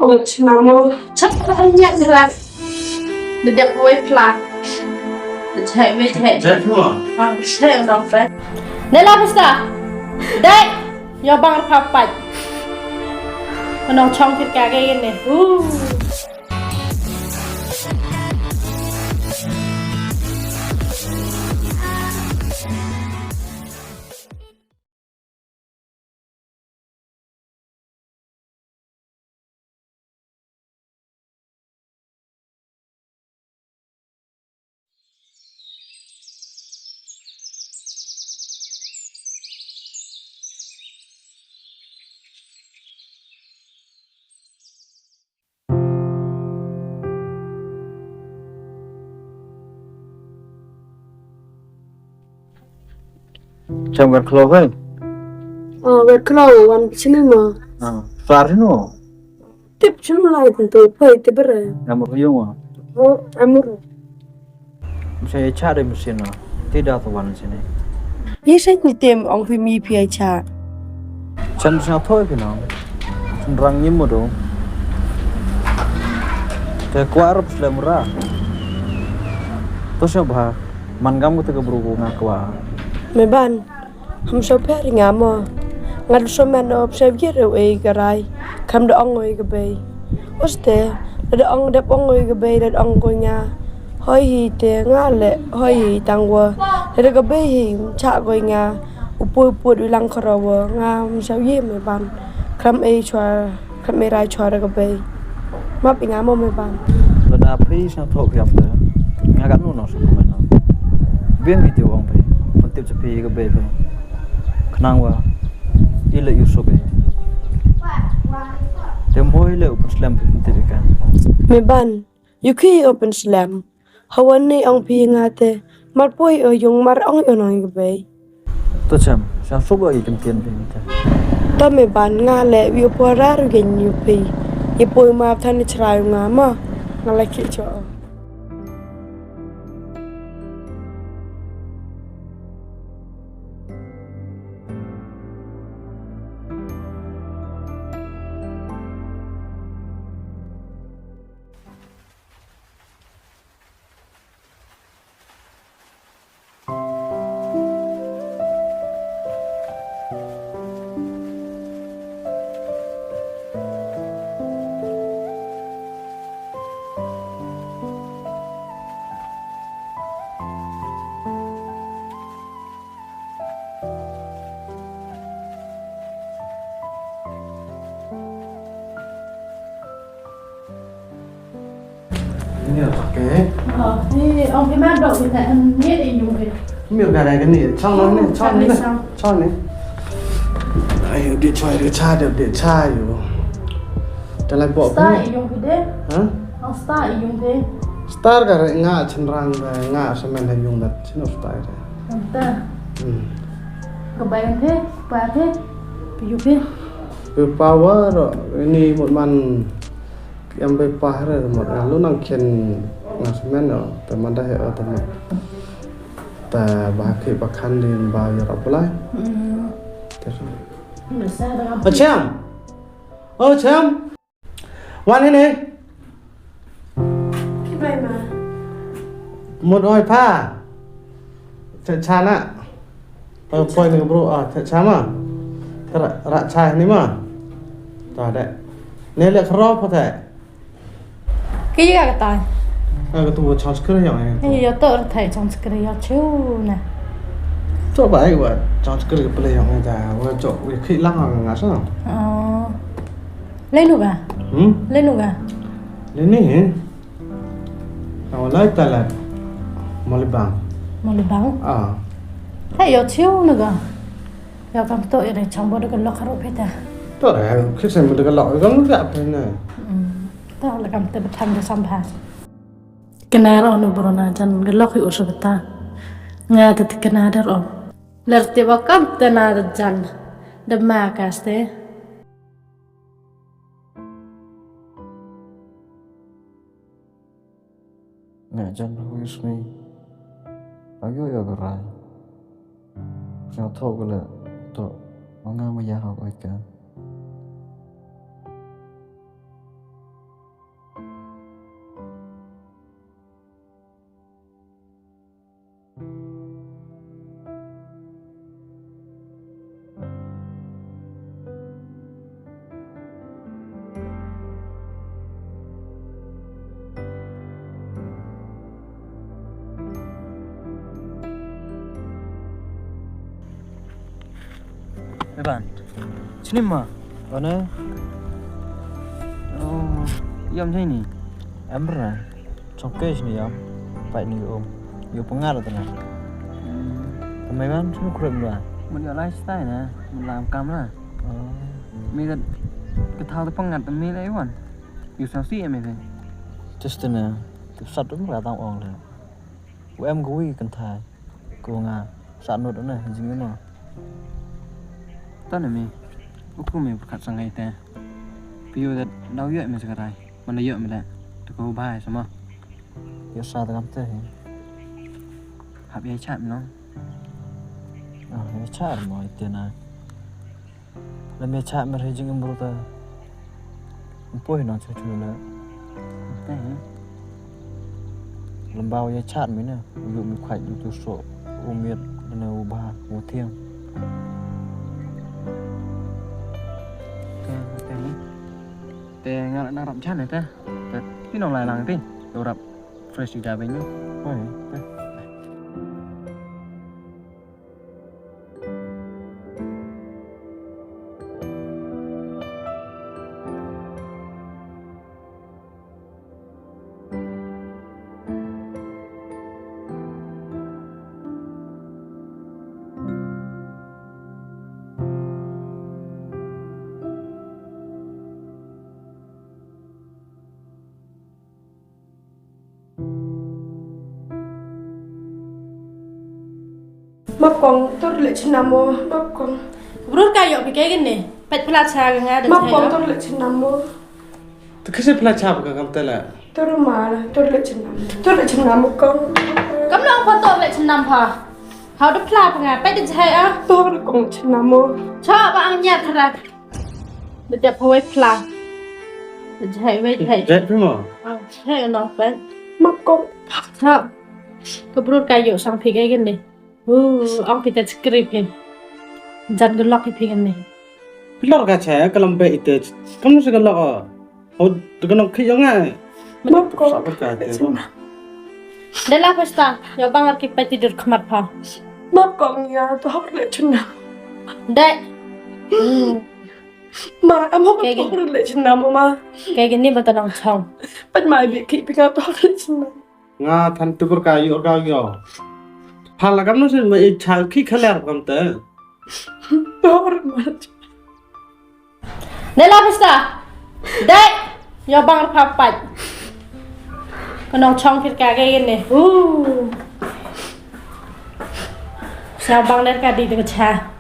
Namo Chapanya Jelas. The boy flat. The time with head. I'm saying no friend. Nela basta. Dai. Yo bang papat. Manong chong kit kage ni. Chăm gần khlo vậy? Red claw one cinema. Far no. Tip chum lại từ phải tip rồi. Em một yung à? Em rồi. Saya cari mesin ah. Tidak tahu mana sini. Ye sách ni tem ông phi mi phi cha. Chân sao thôi cái nào? Chân răng nhím một đồ. Kayak kuarap sudah murah. Terus apa? Mangam kita keberhubung ngakwa. Mấy bạn, hôm sau phải đi ngắm mà. Ngắt số men op sẽ viết rồi ấy cái rai. Cầm được ông ngồi cái bề. Oste, là ông đẹp ông ngồi cái bề là ông ngồi nhà. Hỏi hi te ngã lệ, hỏi hi tăng qua. Là cái bề hi chả ngồi nhà. Upu đi lăng khờ vào ngà hôm sau viết mấy bạn. Cầm ấy cho, cầm ấy rai cho cái bề. Mà bị ngắm mà mấy bạn. Là đã phi sao thôi cái apa? Ngagak nu nasi mana? Biar video orang phi. Penting sepi ke bebe. Kenang wa. Ile Yusuf eh. Tempo ile open slam penting kan. Mấy bạn, yêu khi open slam. Hawan ni ông phi ngate. Mar poi ở dùng mar ông ở nói cái bề. Tu cam, saya suka ikan tian phi. Ta mấy bạn ngà lệ yêu po ra rồi gen yêu phi. Yêu poi mà thanh chrai ngà mà. Ngà lại kỹ cho. Ini là cái Thì ông cái bát đậu thì tại anh biết để dùng cái. miệng gà này cái gì trong nó này trong này trong này đây điện thoại để cha được để chaอยู่จะlại bỏ Star dùng cái đấy. hả Ông star dùng cái. star cái này ngã chân răng cái ngã xem mình hay dùng đặt trên nó star đấy Ông ta. Cái bài anh thế, bài thế. Dùng cái. cái power rồi ini một man yang berpah rồi một là lúc nào kian ngã xem mình rồiแต่มันได้ở tầm mộtแต่บางทีบางคันเรียนบางอย่างอะไรแต่ก็ Được sao đâu. Chém Chémวันนี้นี่ Cái bài mà. một oi pha thật chán á quay được bro thật chán mà thật rạ chai ní mà rồi đấy nên là crop có thể Cái gì cái tài. cái tủ chọn cái này này Cái gì tôi thấy trong cái này chiếu nè. cho bài của chọn cái play này là chỗ khi lăng hàng ngã sao Lên được à? Lên được à? lên nè lấy tay là một lít bằng Một lít bóng. Thấy giờ chiếu nữa à? Giờ cầm tội này trong bao được cái lọc hết à? tôi đấy khi xem được cái lọ giống gặp thế này Tao là cầm tay bật thằng cho xong phạt. Cái này là ông bro na chân cái lọc hiệu số ta. Nghe cái này đó ông. Lật tiếp vào cầm tay na được chân. Đâm mà cả thế. Nè chân wismi. Ayo ya gerai. Sao thôi cái là to. งามาอยาหอกไว้กัน kan sini mah mana oh yam saya ni em pernah cokes ni yam baik ni om yo pengaruh tu nah Mày bán chúng nó là mình gọi lifestyle nè mình làm cam là mình cái thao tới phong ngặt mình lấy còn nhiều sao xí em mày thấy just nè tiếp sát đúng là tao on rồi của em gối cần thài cô ngà sạn nốt đó này dính cái nào tao này mình úc cô mình khát sang ngày ta bây giờ đau dậy mình sẽ cái này mình lấy dậy mình lại tụi cô bài sao mà giờ sao tao làm thế hạp ấy chạm nó chạm mọi tiền này là mẹ chạm mà thấy JINGIM bro ta bôi nó cho chú nữa thế làm bao giờ chạm mới nè ví dụ mình khoảnh từ sổ u miệt là u ba u thiêng thế ngã lại đang rậm chát này ta cái nào lại lằng tin đồ rậm fresh đi ra bên nhá ôi Mapong tur le chinamo mapong Bro kayo pikir gini, pet pelajar nggak ada mapong tur le chinamo tu kisi pelacap ke kamu tela tur mana tur le chinamo kong Kamu nak foto le cenam ha? How the plan nggak? Pet di saya ah. tur le kong chinamo Coba angnya terang. Dia pawai plan. Di saya wait hey. jet primo Oh, saya no pet. mapong Coba. Keburu kayo sang pikir gini. Ông kita script ni. Jangan gelak pikir ni. pilor kaca kalau be itu kamu sih kalau oh tu kan kiri jangan mapong sabar kaca Dah lah pesta. Ya bang arki pet tidur kemat pa. mapong ya tur le chinamo Dek. ma am hok tur le chinamo ma Kayak gini betul nang chong. pat mai bi ki pinga tur le chinamo nga than tu berkayu kayu pala kamu sih mai cakki kelar kamu teh tur ma Dah lah pesta. Dek. Ya bang arki pat. Nong chong fit kayak gini. Siapa bang lihat kadi dengan cah.